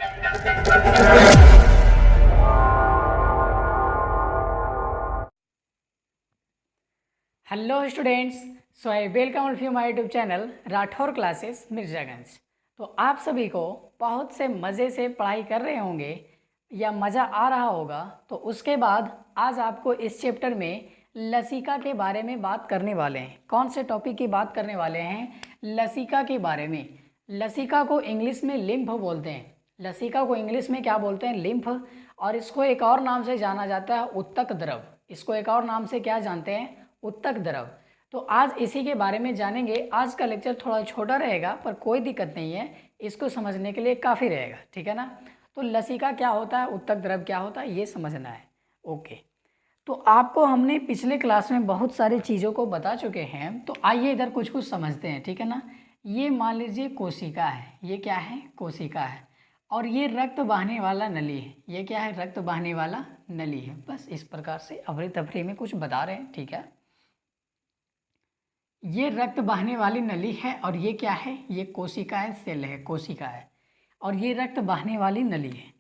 Hello students, so I welcome all you my YouTube channel Rathore classes Mirzaganj. तो आप सभी को बहुत से मज़े से पढ़ाई कर रहे होंगे या मज़ा आ रहा होगा। तो उसके बाद आज आपको इस चैप्टर में लसिका के बारे में बात करने वाले हैं। कौन से टॉपिक की बात करने वाले हैं? लसिका के बारे में। लसिका को इंग्लिश में लिम्फ बोलते हैं। लसिका को इंग्लिश में क्या बोलते हैं? लिम्फ। और इसको एक और नाम से जाना जाता है उत्तक द्रव। इसको एक और नाम से क्या जानते हैं? उत्तक द्रव। तो आज इसी के बारे में जानेंगे। आज का लेक्चर थोड़ा छोटा रहेगा पर कोई दिक्कत नहीं है, इसको समझने के लिए काफ़ी रहेगा, ठीक है ना। तो लसिका क्या होता है, उत्तक द्रव क्या होता है, ये समझना है। ओके, तो आपको हमने पिछले क्लास में बहुत सारी चीज़ों को बता चुके हैं। तो आइए इधर कुछ कुछ समझते हैं, ठीक है ना। ये मान लीजिए कोशिका है। ये क्या है? कोशिका है। और ये रक्त बहने वाला नली है। ये क्या है? रक्त बहने वाला नली है। बस इस प्रकार से अफरी तफरी में कुछ बता रहे हैं, ठीक है। ये रक्त बहने वाली नली है और ये क्या है? ये कोशिका है, सेल है, कोशिका है। और ये रक्त बहने वाली नली है।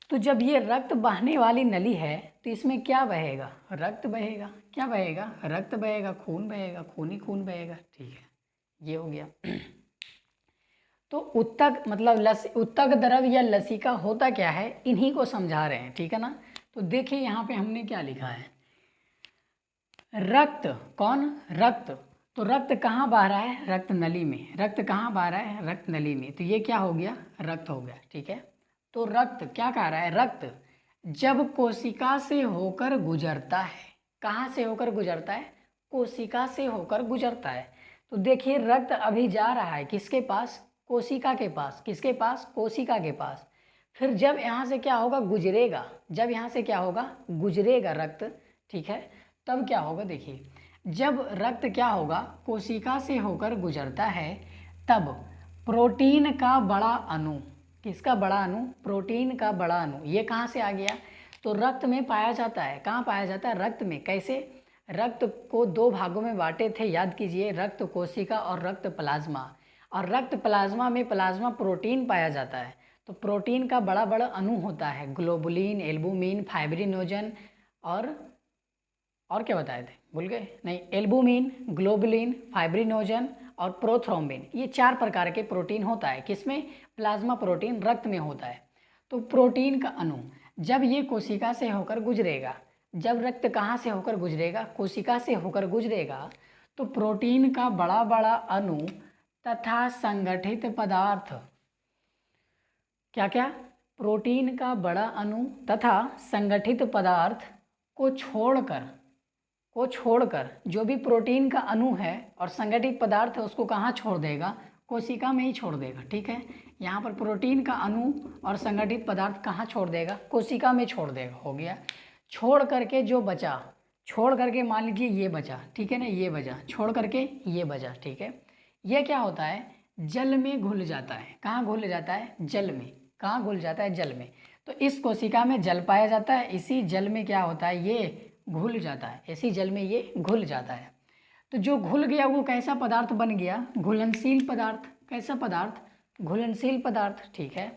तो जब ये रक्त बहने वाली नली है तो इसमें क्या बहेगा? रक्त बहेगा। क्या बहेगा? रक्त बहेगा, खून बहेगा, खून ही खून बहेगा, ठीक है। ये हो गया। तो उत्तक मतलब उत्तक द्रव या लसिका होता क्या है, इन्हीं को समझा रहे हैं, ठीक है ना। तो देखिए यहाँ पे हमने क्या लिखा है। रक्त, कौन? रक्त। तो रक्त कहाँ बह रहा है? रक्त नली में। रक्त कहाँ बह रहा है? रक्त नली में। तो ये क्या हो गया? रक्त हो गया, ठीक है। तो रक्त क्या कह रहा है? रक्त जब कोशिका से होकर गुजरता है। कहाँ से होकर गुजरता है? कोशिका से होकर गुजरता है। तो देखिए रक्त अभी जा रहा है किसके पास? कोशिका के पास। किसके पास? कोशिका के पास। फिर जब यहाँ से क्या होगा? गुजरेगा। जब यहाँ से क्या होगा? गुजरेगा रक्त, ठीक है। तब क्या होगा? देखिए जब रक्त क्या होगा? कोशिका से होकर गुजरता है, तब प्रोटीन का बड़ा अणु। किसका बड़ा अणु? प्रोटीन का बड़ा अणु। ये कहाँ से आ गया? तो रक्त में पाया जाता है। कहाँ पाया जाता है? रक्त में। कैसे? रक्त को दो भागों में बांटे थे, याद कीजिए, रक्त कोशिका और रक्त प्लाज्मा। और रक्त प्लाज्मा में प्लाज्मा प्रोटीन पाया जाता है। तो प्रोटीन का बड़ा बड़ा अणु होता है, ग्लोबुलिन, एल्बुमिन, फाइब्रिनोजन और क्या बताए थे? भूल गए? नहीं, एल्बुमिन, ग्लोबुलिन, फाइब्रिनोजन और प्रोथ्रोम्बिन। ये 4 प्रकार के प्रोटीन होता है। किसमें? प्लाज्मा प्रोटीन रक्त में होता है। तो प्रोटीन का अणु जब ये कोशिका से होकर गुजरेगा, जब रक्त कहाँ से होकर गुजरेगा? कोशिका से होकर गुजरेगा, तो प्रोटीन का बड़ा बड़ा अणु तथा संगठित पदार्थ, क्या क्या? प्रोटीन का बड़ा अणु तथा संगठित पदार्थ को छोड़कर जो भी प्रोटीन का अणु है और संगठित पदार्थ है उसको कहाँ छोड़ देगा? कोशिका में ही छोड़ देगा, ठीक है। यहाँ पर प्रोटीन का अणु और संगठित पदार्थ कहाँ छोड़ देगा? कोशिका में छोड़ देगा। हो गया। छोड़ करके जो बचा, छोड़ करके मान लीजिए ये बचा, ठीक है ना, ये बचा, छोड़ करके ये बचा, ठीक है। ये क्या होता है? जल में घुल जाता है। कहाँ घुल जाता है? जल में। कहाँ घुल जाता है? जल में। तो इस कोशिका में जल पाया जाता है, इसी जल में क्या होता है? ये घुल जाता है, इसी जल में ये घुल जाता है। तो जो घुल गया वो कैसा पदार्थ बन गया? घुलनशील पदार्थ। कैसा पदार्थ? घुलनशील पदार्थ, ठीक है।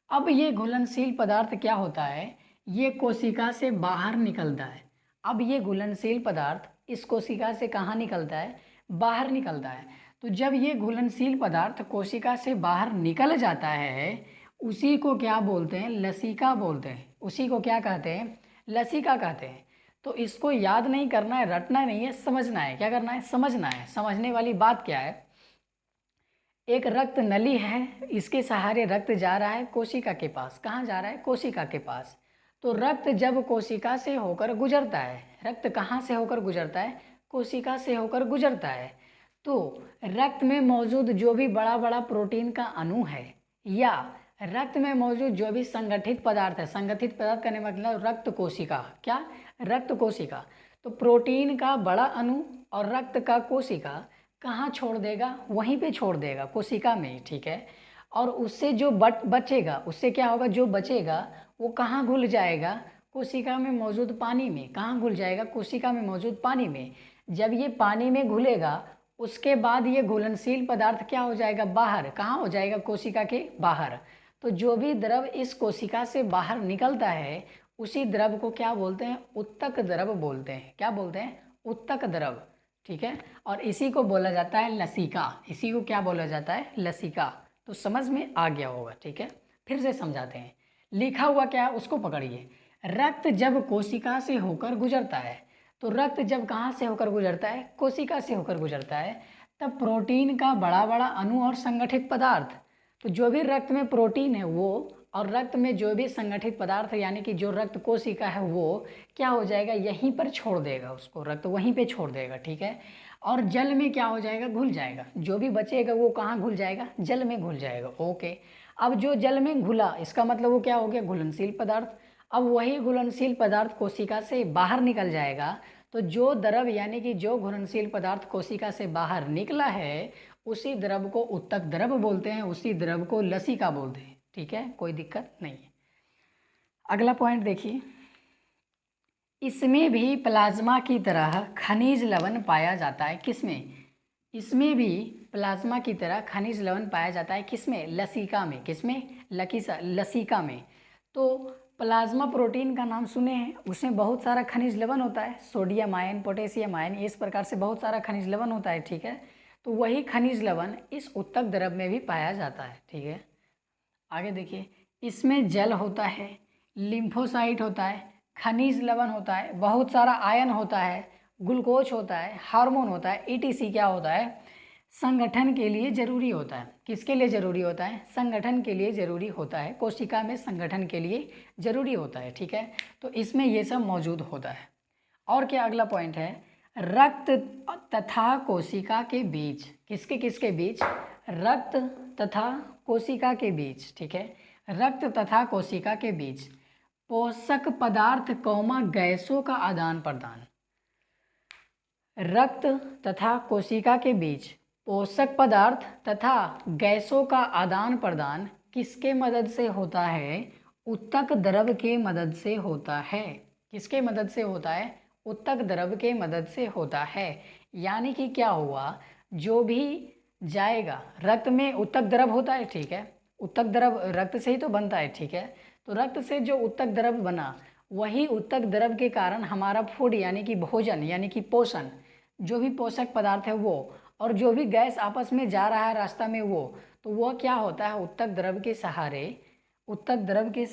अब ये घुलनशील पदार्थ क्या होता है? ये कोशिका से बाहर निकलता है। अब ये घुलनशील पदार्थ इस कोशिका से कहाँ निकलता है? बाहर निकलता है। तो जब ये घुलनशील पदार्थ कोशिका से बाहर निकल जाता है, उसी को क्या बोलते हैं? लसिका बोलते हैं। उसी को क्या कहते हैं? लसिका कहते हैं। तो इसको याद नहीं करना है, रटना नहीं है, समझना है। क्या करना है? समझना है। समझने वाली बात क्या है? एक रक्त नली है, इसके सहारे रक्त जा रहा है कोशिका के पास। कहाँ जा रहा है? कोशिका के पास। तो रक्त जब कोशिका से होकर गुजरता है, रक्त कहाँ से होकर गुजरता है? कोशिका से होकर गुजरता है। तो रक्त में मौजूद जो भी बड़ा बड़ा प्रोटीन का अणु है या रक्त में मौजूद जो भी संगठित पदार्थ है, संगठित पदार्थ करने मतलब रक्त कोशिका, क्या? रक्त कोशिका। तो प्रोटीन का बड़ा अणु और रक्त का कोशिका कहाँ छोड़ देगा? वहीं पे छोड़ देगा, कोशिका में ही, ठीक है। और उससे जो बचेगा, उससे क्या होगा? जो बचेगा वो कहाँ घुल जाएगा? कोशिका में मौजूद पानी में। कहाँ घुल जाएगा? कोशिका में मौजूद पानी में। जब ये पानी में घुलेगा उसके बाद ये घुलनशील पदार्थ क्या हो जाएगा? बाहर। कहाँ हो जाएगा? कोशिका के बाहर। तो जो भी द्रव इस कोशिका से बाहर निकलता है उसी द्रव को क्या बोलते हैं? उत्तक द्रव बोलते हैं। क्या बोलते हैं? उत्तक द्रव। ठीक है, और इसी को बोला जाता है लसिका। इसी को क्या बोला जाता है? लसिका। तो समझ में आ गया होगा। ठीक है, फिर से समझाते हैं। लिखा हुआ क्या है उसको पकड़िए। रक्त जब कोशिका से होकर गुजरता है, तो रक्त जब कहाँ से होकर गुजरता है? कोशिका से होकर गुजरता है, तब प्रोटीन का बड़ा बड़ा अणु और संगठित पदार्थ, तो जो भी रक्त में प्रोटीन है वो, और रक्त में जो भी संगठित पदार्थ है यानी कि जो रक्त कोशिका है वो क्या हो जाएगा? यहीं पर छोड़ देगा, उसको रक्त वहीं पे छोड़ देगा। ठीक है, और जल में क्या हो जाएगा? घुल जाएगा। जो भी बचेगा वो कहाँ घुल जाएगा? जल में घुल जाएगा। ओके, अब जो जल में घुला इसका मतलब वो क्या हो गया? घुलनशील पदार्थ। अब वही घुलनशील पदार्थ कोशिका से बाहर निकल जाएगा, तो जो द्रव यानी कि जो घुलनशील पदार्थ कोशिका से बाहर निकला है उसी द्रव को उत्तक द्रव बोलते हैं, उसी द्रव को लसिका बोलते हैं। ठीक है, कोई दिक्कत नहीं है। अगला पॉइंट देखिए, इसमें भी प्लाज्मा की तरह खनिज लवण पाया जाता है। किसमें? इसमें भी प्लाज्मा की तरह खनिज लवण पाया जाता है। किसमें? लसिका में। किसमें? लसिका में। तो प्लाज्मा प्रोटीन का नाम सुने हैं, उसमें बहुत सारा खनिज लवण होता है, सोडियम आयन, पोटेशियम आयन, इस प्रकार से बहुत सारा खनिज लवण होता है। ठीक है, तो वही खनिज लवण इस उत्तक द्रव में भी पाया जाता है। ठीक है, आगे देखिए, इसमें जल होता है, लिम्फोसाइट होता है, खनिज लवण होता है, बहुत सारा आयन होता है, ग्लूकोज होता है, हार्मोन होता है, ईटीसी क्या होता है? संगठन के लिए जरूरी होता है। किसके लिए जरूरी होता है? संगठन के लिए जरूरी होता है। कोशिका में संगठन के लिए जरूरी होता है। ठीक है, तो इसमें ये सब मौजूद होता है। और क्या अगला पॉइंट है? रक्त तथा कोशिका के बीच, किसके किसके बीच? रक्त तथा कोशिका के बीच। ठीक है, रक्त तथा कोशिका के बीच पोषक पदार्थ गैसों का आदान प्रदान। रक्त तथा कोशिका के बीच पोषक पदार्थ तथा गैसों का आदान प्रदान किसके मदद से होता है? उत्तक द्रव के मदद से होता है। किसके मदद से होता है? उत्तक द्रव के मदद से होता है। यानी कि क्या हुआ? जो भी जाएगा, रक्त में उत्तक द्रव होता है। ठीक है, उत्तक द्रव रक्त से ही तो बनता है। ठीक है, तो रक्त से जो उत्तक द्रव बना, वही उत्तक द्रव के कारण हमारा फूड यानी कि भोजन यानी कि पोषण, जो भी पोषक पदार्थ है वो, और जो भी गैस आपस में जा रहा है रास्ता में वो, तो वह क्या होता है? उत्तक द्रव के सहारे, उत्तक द्रव के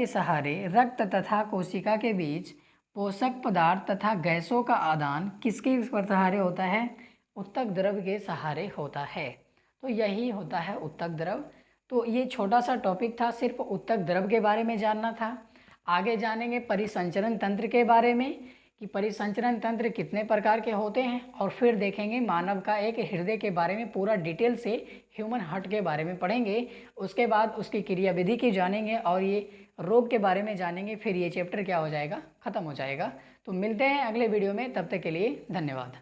सहारे रक्त तथा कोशिका के बीच पोषक पदार्थ तथा गैसों का आदान किसके सहारे होता है? उत्तक द्रव के सहारे होता है। तो यही होता है उत्तक द्रव। तो ये छोटा सा टॉपिक था, सिर्फ उत्तक द्रव के बारे में जानना था। आगे जानेंगे परिसंचरण तंत्र के बारे में कि परिसंचरण तंत्र कितने प्रकार के होते हैं, और फिर देखेंगे मानव का एक हृदय के बारे में, पूरा डिटेल से ह्यूमन हार्ट के बारे में पढ़ेंगे। उसके बाद उसकी क्रियाविधि की जानेंगे और ये रोग के बारे में जानेंगे। फिर ये चैप्टर क्या हो जाएगा? ख़त्म हो जाएगा। तो मिलते हैं अगले वीडियो में, तब तक के लिए धन्यवाद।